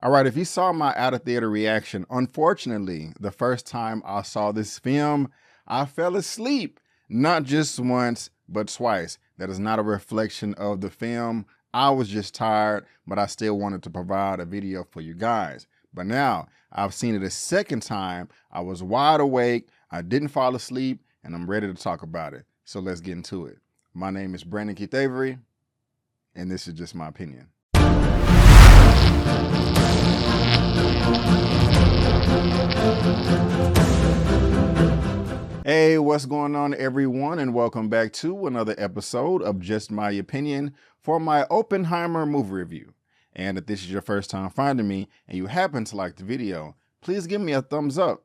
All right, if you saw my out of theater reaction, unfortunately, the first time I saw this film, I fell asleep. Not just once, but twice. That is not a reflection of the film. I was just tired, but I still wanted to provide a video for you guys. But now, I've seen it a second time. I was wide awake, I didn't fall asleep, and I'm ready to talk about it. So let's get into it. My name is Brandon Keith Avery, and this is just my opinion. Hey, what's going on, everyone, and welcome back to another episode of Just My Opinion for my Oppenheimer movie review. And if this is your first time finding me and you happen to like the video, please give me a thumbs up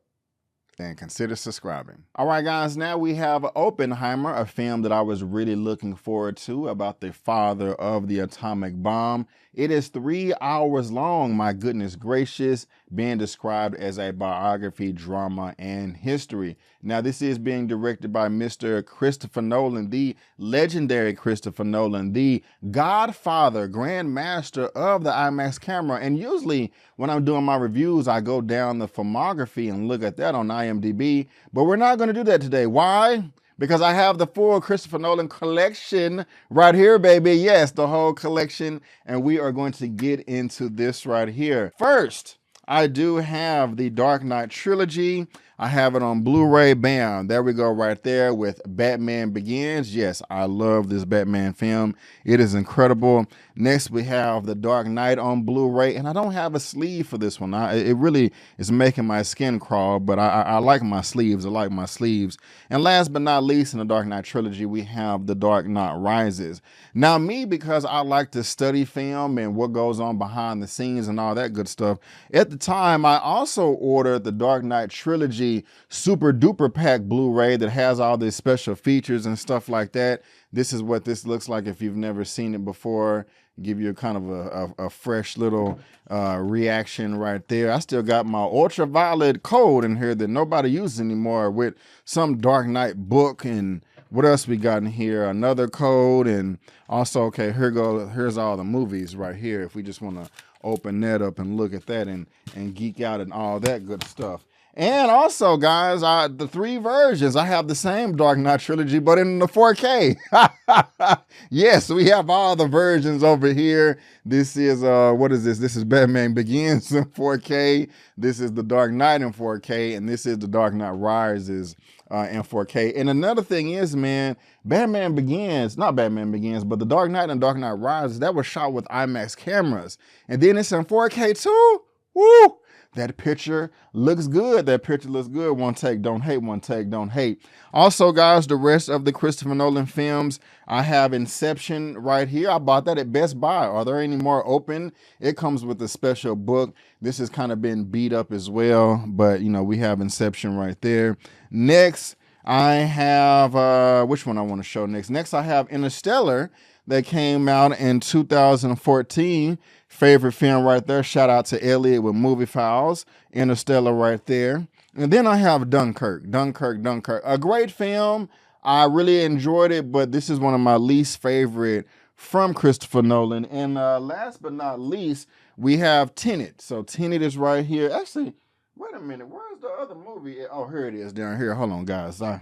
and consider subscribing. All right, guys, now we have Oppenheimer, a film that I was really looking forward to about the father of the atomic bomb. It is 3 hours long, my goodness gracious, being described as a biography, drama, and history. Now, this is being directed by Mr. Christopher Nolan, the legendary Christopher Nolan, the godfather, grandmaster of the IMAX camera. And usually when I'm doing my reviews, I go down the filmography and look at that on IMDb, but we're not going to do that today. Why? Because I have the full Christopher Nolan collection right here, baby. Yes, the whole collection. And we are going to get into this right here. First, I do have the Dark Knight trilogy. I have it on Blu-ray. Bam. There we go right there with Batman Begins. Yes, I love this Batman film. It is incredible. Next, we have The Dark Knight on Blu-ray. And I don't have a sleeve for this one. It really is making my skin crawl, but I like my sleeves. I like my sleeves. And last but not least, in the Dark Knight trilogy, we have The Dark Knight Rises. Now, me, because I like to study film and what goes on behind the scenes and all that good stuff, at the time, I also ordered the Dark Knight trilogy super duper pack Blu-ray that has all these special features and stuff like that. This is what this looks like if you've never seen it before. Give you a kind of a fresh little reaction right there. I still got my ultraviolet code in here that nobody uses anymore with some Dark Knight book. And what else we got in here? Another code. And also, okay, here's all the movies right here. If we just want to open that up and look at that and geek out and all that good stuff. And also, guys, the 3 versions, I have the same Dark Knight trilogy, but in the 4K. Yes, we have all the versions over here. This is, what is this? This is Batman Begins in 4K. This is The Dark Knight in 4K. And this is The Dark Knight Rises in 4K. And another thing is, man, Batman Begins, not Batman Begins, but The Dark Knight and Dark Knight Rises, that was shot with IMAX cameras. And then it's in 4K too. Woo! That picture looks good. That picture looks good. One take, don't hate. One take, don't hate. Also, guys, the rest of the Christopher Nolan films, I have Inception right here. I bought that at Best Buy. Are there any more open? It comes with a special book. This has kind of been beat up as well, but, you know, we have Inception right there. Next, I have, which one I want to show next? Next, I have Interstellar that came out in 2014. Favorite film right there. Shout out to Elliot with Movie Files. Interstellar right there. And then I have Dunkirk. A great film. I really enjoyed it, but this is one of my least favorite from Christopher Nolan. And last but not least, we have Tenet. So Tenet is right here. Actually, wait a minute. Where's the other movie? Oh, here it is down here. Hold on, guys. I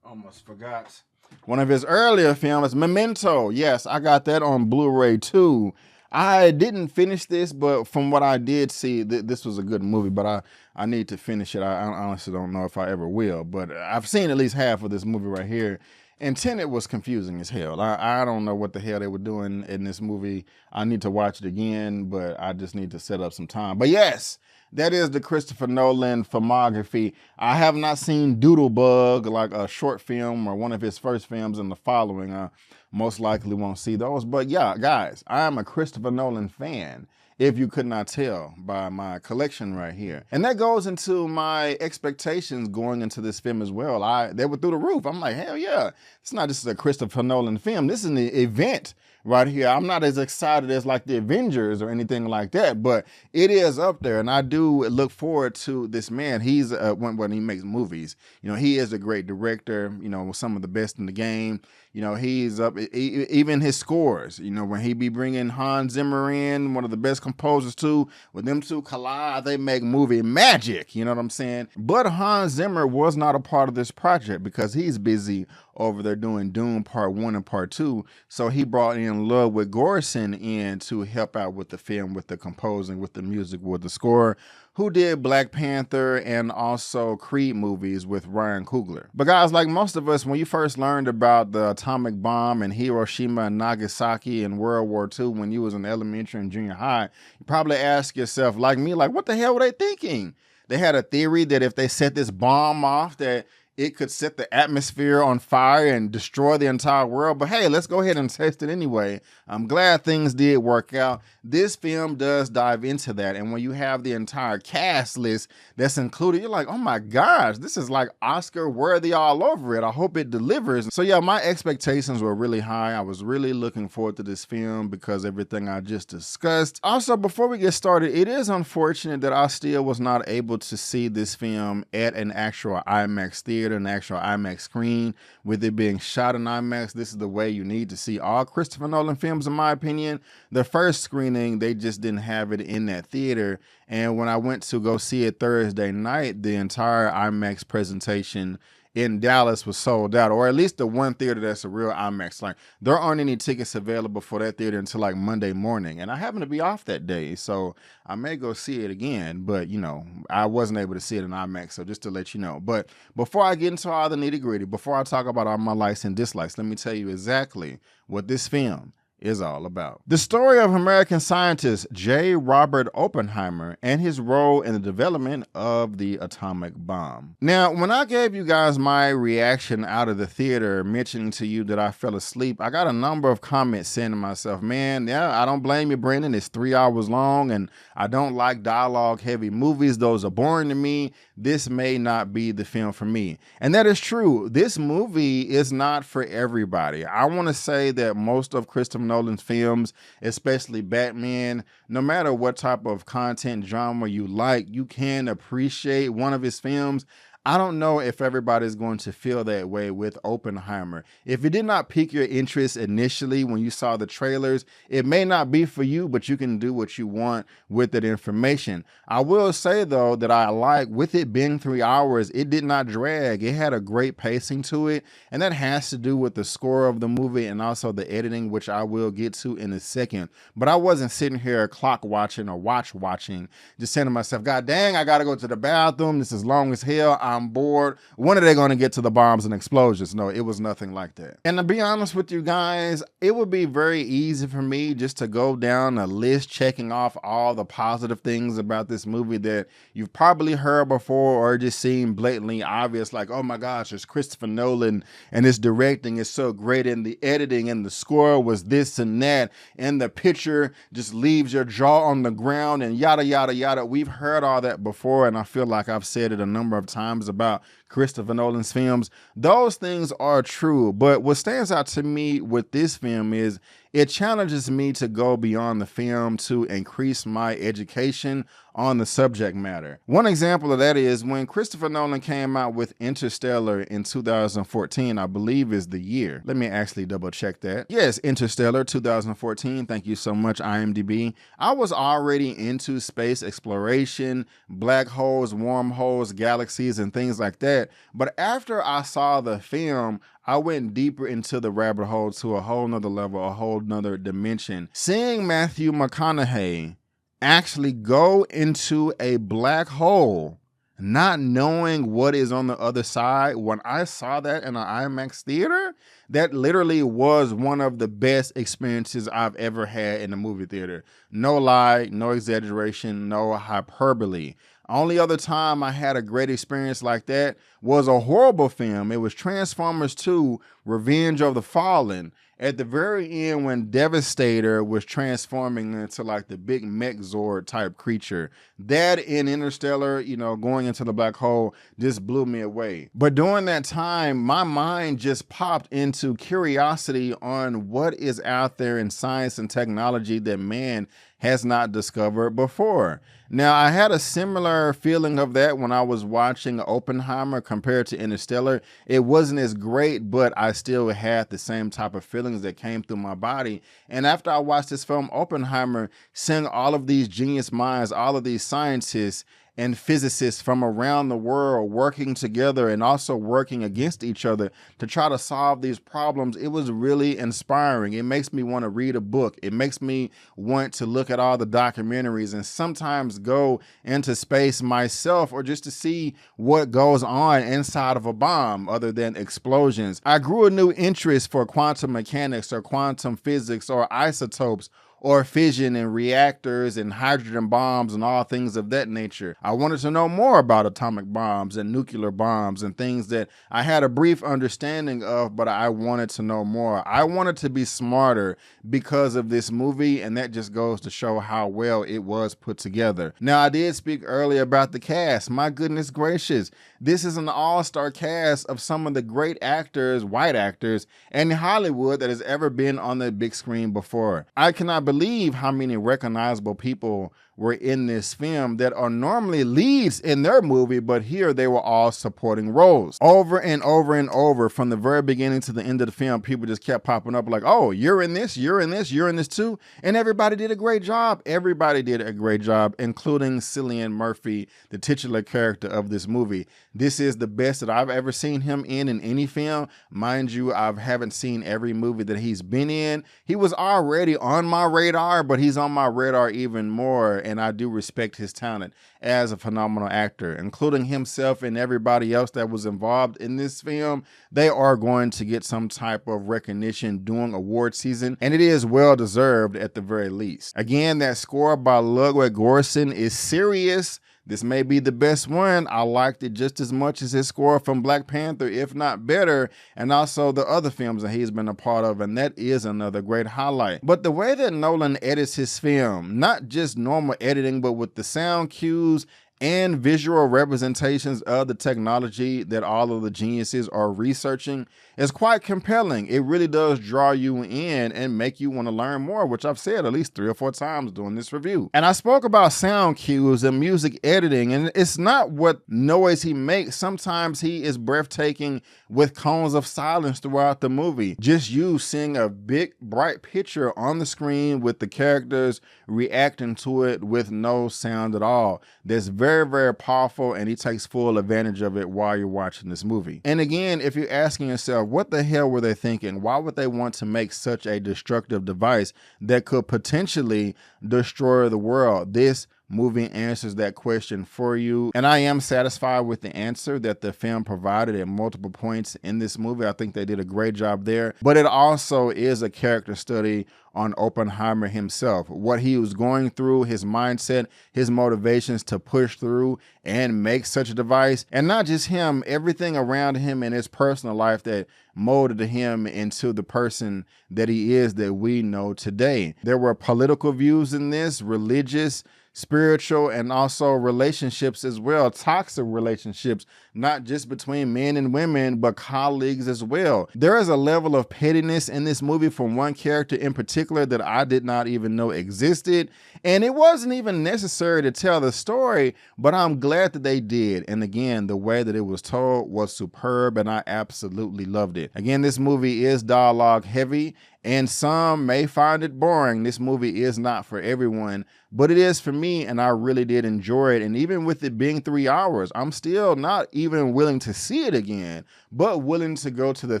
almost forgot. One of his earlier films, Memento. Yes, I got that on Blu-ray too. I didn't finish this, but from what I did see, this was a good movie, but I need to finish it. I honestly don't know if I ever will, but I've seen at least half of this movie right here. And Tenet was confusing as hell. I don't know what the hell they were doing in this movie. I need to watch it again, but I just need to set up some time. But yes, that is the Christopher Nolan filmography. I have not seen Doodlebug, like a short film or one of his first films in the following. I most likely won't see those. But yeah, guys, I am a Christopher Nolan fan, if you could not tell by my collection right here. And that goes into my expectations going into this film as well. They were through the roof. I'm like, hell yeah. It's not just a Christopher Nolan film. This is an event right here. I'm not as excited as like the Avengers or anything like that, but it is up there. And I do look forward to this man. He's when he makes movies, you know, he is a great director, you know, some of the best in the game. You know, he's up, even his scores, you know, when he be bringing Hans Zimmer in, one of the best composers too, when them two collide, they make movie magic, you know what I'm saying? But Hans Zimmer was not a part of this project because he's busy over there doing Dune Part 1 and Part 2. So he brought in Ludwig Göransson in to help out with the film, with the composing, with the music, with the score, who did Black Panther and also Creed movies with Ryan Coogler. But guys, like most of us, when you first learned about the atomic bomb and Hiroshima and Nagasaki in World War II, when you was in elementary and junior high, you probably ask yourself, like me, like, what the hell were they thinking? They had a theory that if they set this bomb off, that it could set the atmosphere on fire and destroy the entire world. But hey, let's go ahead and test it anyway. I'm glad things did work out. This film does dive into that. And when you have the entire cast list that's included, you're like, oh my gosh, this is like Oscar worthy all over it. I hope it delivers. So yeah, my expectations were really high. I was really looking forward to this film because everything I just discussed. Also, before we get started, it is unfortunate that I still was not able to see this film at an actual IMAX theater, an actual IMAX screen, with it being shot in IMAX. This is the way you need to see all Christopher Nolan films, in my opinion. The first screening, they just didn't have it in that theater. And when I went to go see it Thursday night, the entire IMAX presentation in Dallas was sold out, or at least the one theater that's a real IMAX. Like, there aren't any tickets available for that theater until like Monday morning, and I happen to be off that day, so I may go see it again. But you know, I wasn't able to see it in IMAX, so just to let you know. But before I get into all the nitty gritty, before I talk about all my likes and dislikes, let me tell you exactly what this film is all about. The story of American scientist J. Robert Oppenheimer and his role in the development of the atomic bomb. Now, when I gave you guys my reaction out of the theater, mentioning to you that I fell asleep, I got a number of comments saying to myself, man, yeah, I don't blame you, Brandon. It's 3 hours long and I don't like dialogue heavy movies. Those are boring to me. This may not be the film for me. And that is true. This movie is not for everybody. I want to say that most of Christopher Nolan's films, especially Batman, no matter what type of content genre you like, you can appreciate one of his films. I don't know if everybody's going to feel that way with Oppenheimer. If it did not pique your interest initially when you saw the trailers, it may not be for you, but you can do what you want with that information. I will say though that I like, with it being 3 hours, it did not drag. It had a great pacing to it, and that has to do with the score of the movie and also the editing, which I will get to in a second. But I wasn't sitting here clock watching or watch watching, just saying to myself, God dang, I gotta go to the bathroom. This is long as hell. I'm bored. When are they going to get to the bombs and explosions? No, it was nothing like that. And to be honest with you guys, it would be very easy for me just to go down a list checking off all the positive things about this movie that you've probably heard before or just seen blatantly obvious, like, oh my gosh, it's Christopher Nolan and his directing is so great and the editing and the score was this and that and the picture just leaves your jaw on the ground and yada, yada, yada. We've heard all that before, and I feel like I've said it a number of times about Christopher Nolan's films. Those things are true, but what stands out to me with this film is it challenges me to go beyond the film to increase my education on the subject matter. One example of that is when Christopher Nolan came out with Interstellar in 2014, I believe is the year. Let me actually double check that. Yes, Interstellar 2014. Thank you so much, IMDb. I was already into space exploration, black holes, wormholes, galaxies, and things like that. But after I saw the film, I went deeper into the rabbit hole to a whole nother level, a whole nother dimension. Seeing Matthew McConaughey actually go into a black hole, not knowing what is on the other side, when I saw that in an IMAX theater, that literally was one of the best experiences I've ever had in a movie theater. No lie, no exaggeration, no hyperbole. Only other time I had a great experience like that was a horrible film. It was Transformers 2, Revenge of the Fallen. At the very end, when Devastator was transforming into like the big mech Zord type creature, that in Interstellar, you know, going into the black hole just blew me away. But during that time, my mind just popped into curiosity on what is out there in science and technology that man has not discovered before. Now, I had a similar feeling of that when I was watching Oppenheimer compared to Interstellar. It wasn't as great, but I still had the same type of feelings that came through my body. And after I watched this film, Oppenheimer, seeing all of these genius minds, all of these scientists and physicists from around the world working together and also working against each other to try to solve these problems, it was really inspiring. It makes me want to read a book. It makes me want to look at all the documentaries and sometimes go into space myself, or just to see what goes on inside of a bomb other than explosions. I grew a new interest for quantum mechanics or quantum physics or isotopes or fission and reactors and hydrogen bombs and all things of that nature. I wanted to know more about atomic bombs and nuclear bombs and things that I had a brief understanding of, but I wanted to know more. I wanted to be smarter because of this movie, and that just goes to show how well it was put together. Now, I did speak earlier about the cast. My goodness gracious, this is an all-star cast of some of the great actors, white actors, in Hollywood that has ever been on the big screen before. I cannot believe how many recognizable people were in this film that are normally leads in their movie, but here they were all supporting roles. Over and over and over, from the very beginning to the end of the film, people just kept popping up like, oh, you're in this, you're in this, you're in this too. And everybody did a great job. Everybody did a great job, including Cillian Murphy, the titular character of this movie. This is the best that I've ever seen him in any film. Mind you, I haven't seen every movie that he's been in. He was already on my radar, but he's on my radar even more. And I do respect his talent as a phenomenal actor, including himself and everybody else that was involved in this film. They are going to get some type of recognition during award season, and it is well deserved at the very least. Again, that score by Ludwig Göransson is serious. This may be the best one. I liked it just as much as his score from Black Panther, if not better, and also the other films that he's been a part of, and that is another great highlight. But the way that Nolan edits his film, not just normal editing, but with the sound cues and visual representations of the technology that all of the geniuses are researching, is quite compelling. It really does draw you in and make you want to learn more, which I've said at least 3 or 4 times during this review. And I spoke about sound cues and music editing, and it's not what noise he makes. Sometimes he is breathtaking with cones of silence throughout the movie. Just you seeing a big, bright picture on the screen with the characters reacting to it with no sound at all. That's very, very powerful, and he takes full advantage of it while you're watching this movie. And again, if you're asking yourself, what the hell were they thinking? Why would they want to make such a destructive device that could potentially destroy the world? This movie answers that question for you, and I am satisfied with the answer that the film provided at multiple points in this movie. I think they did a great job there, but it also is a character study on Oppenheimer himself, what he was going through, his mindset, his motivations to push through and make such a device. And not just him, everything around him in his personal life that molded him into the person that he is that we know today. There were political views in this, religious, spiritual, and also relationships as well, toxic relationships, not just between men and women, but colleagues as well. There is a level of pettiness in this movie from one character in particular that I did not even know existed, and it wasn't even necessary to tell the story, but I'm glad that they did. And again, the way that it was told was superb, and I absolutely loved it. Again, this movie is dialogue heavy, and some may find it boring. This movie is not for everyone, but it is for me, and I really did enjoy it. And even with it being 3 hours, I'm still not even willing to see it again, but willing to go to the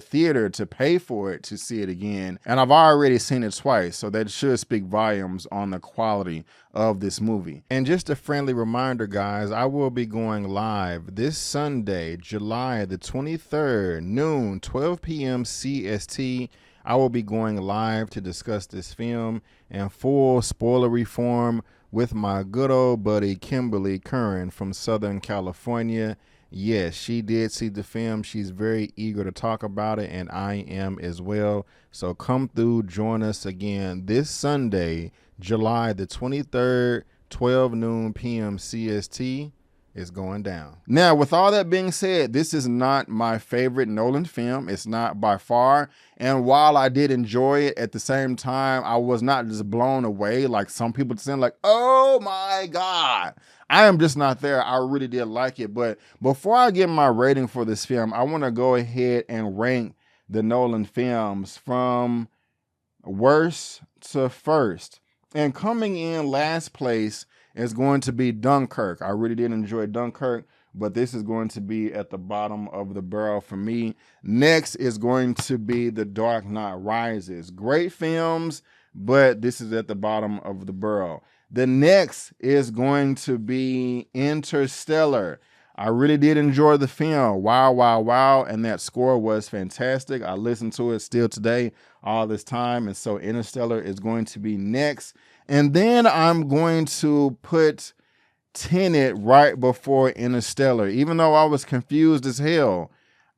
theater to pay for it to see it again. And I've already seen it twice, so that should speak volumes on the quality of this movie. And just a friendly reminder, guys, I will be going live this Sunday, July the 23rd, noon, 12 p.m. CST. I will be going live to discuss this film in full spoilery form with my good old buddy Kimberly Currin from Southern California. Yes, she did see the film. She's very eager to talk about it, and I am as well. So come through, join us again this Sunday, July the 23rd, 12 noon p.m. CST. is going down. Now, with all that being said, this is not my favorite Nolan film. It's not by far. And while I did enjoy it, at the same time, I was not just blown away like some people saying, like, oh my God. I am just not there. I really did like it. But before I give my rating for this film, I want to go ahead and rank the Nolan films from worst to first. And coming in last place is going to be Dunkirk. I really did enjoy Dunkirk, but this is going to be at the bottom of the barrel for me. Next is going to be The Dark Knight Rises. Great films, but this is at the bottom of the barrel. The next is going to be Interstellar. I really did enjoy the film. Wow, wow, wow. And that score was fantastic. I listened to it still today, all this time. And so Interstellar is going to be next. And then I'm going to put Tenet right before Interstellar. Even though I was confused as hell,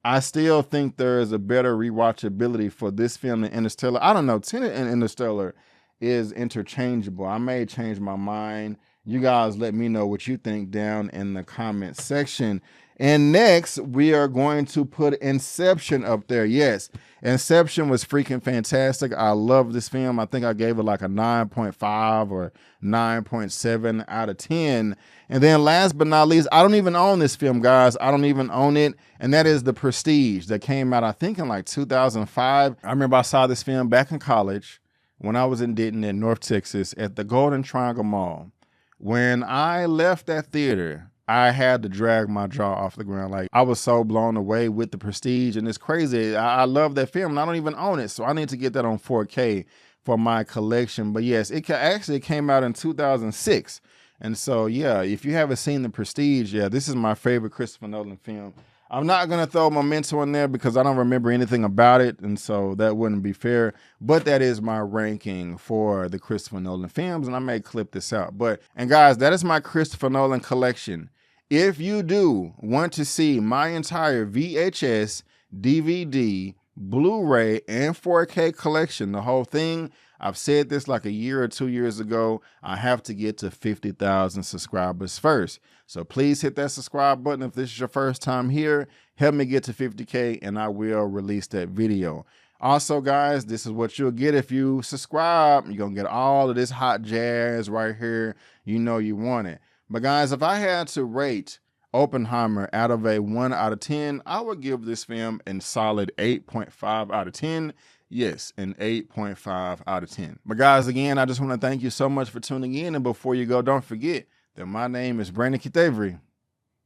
I still think there is a better rewatchability for this film than Interstellar. I don't know. Tenet and Interstellar is interchangeable. I may change my mind. You guys let me know what you think down in the comment section. And next, we are going to put Inception up there. Yes, Inception was freaking fantastic. I love this film. I think I gave it like a 9.5 or 9.7 out of 10. And then last but not least, I don't even own this film, guys. I don't even own it. And that is The Prestige that came out, I think, in like 2005. I remember I saw this film back in college when I was in Denton in North Texas at the Golden Triangle Mall. When I left that theater, I had to drag my jaw off the ground. Like, I was so blown away with The Prestige, and it's crazy. I love that film, and I don't even own it, so I need to get that on 4K for my collection. But yes, it actually came out in 2006. And so, yeah, if you haven't seen The Prestige, yeah, this is my favorite Christopher Nolan film. I'm not going to throw Memento in there because I don't remember anything about it, and so that wouldn't be fair. But that is my ranking for the Christopher Nolan films, and I may clip this out. And guys, that is my Christopher Nolan collection. If you do want to see my entire VHS, DVD, Blu-ray, and 4K collection, the whole thing, I've said this like a year or 2 years ago, I have to get to 50,000 subscribers first. So please hit that subscribe button if this is your first time here. Help me get to 50K and I will release that video. Also, guys, this is what you'll get if you subscribe. You're going to get all of this hot jazz right here. You know you want it. But guys, if I had to rate Oppenheimer out of a 1 out of 10, I would give this film a solid 8.5 out of 10. Yes, an 8.5 out of 10. But guys, again, I just want to thank you so much for tuning in. And before you go, don't forget that my name is Brandon Kitavery,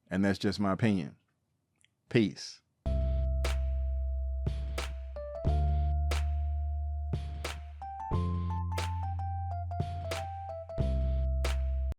and that's just my opinion. Peace.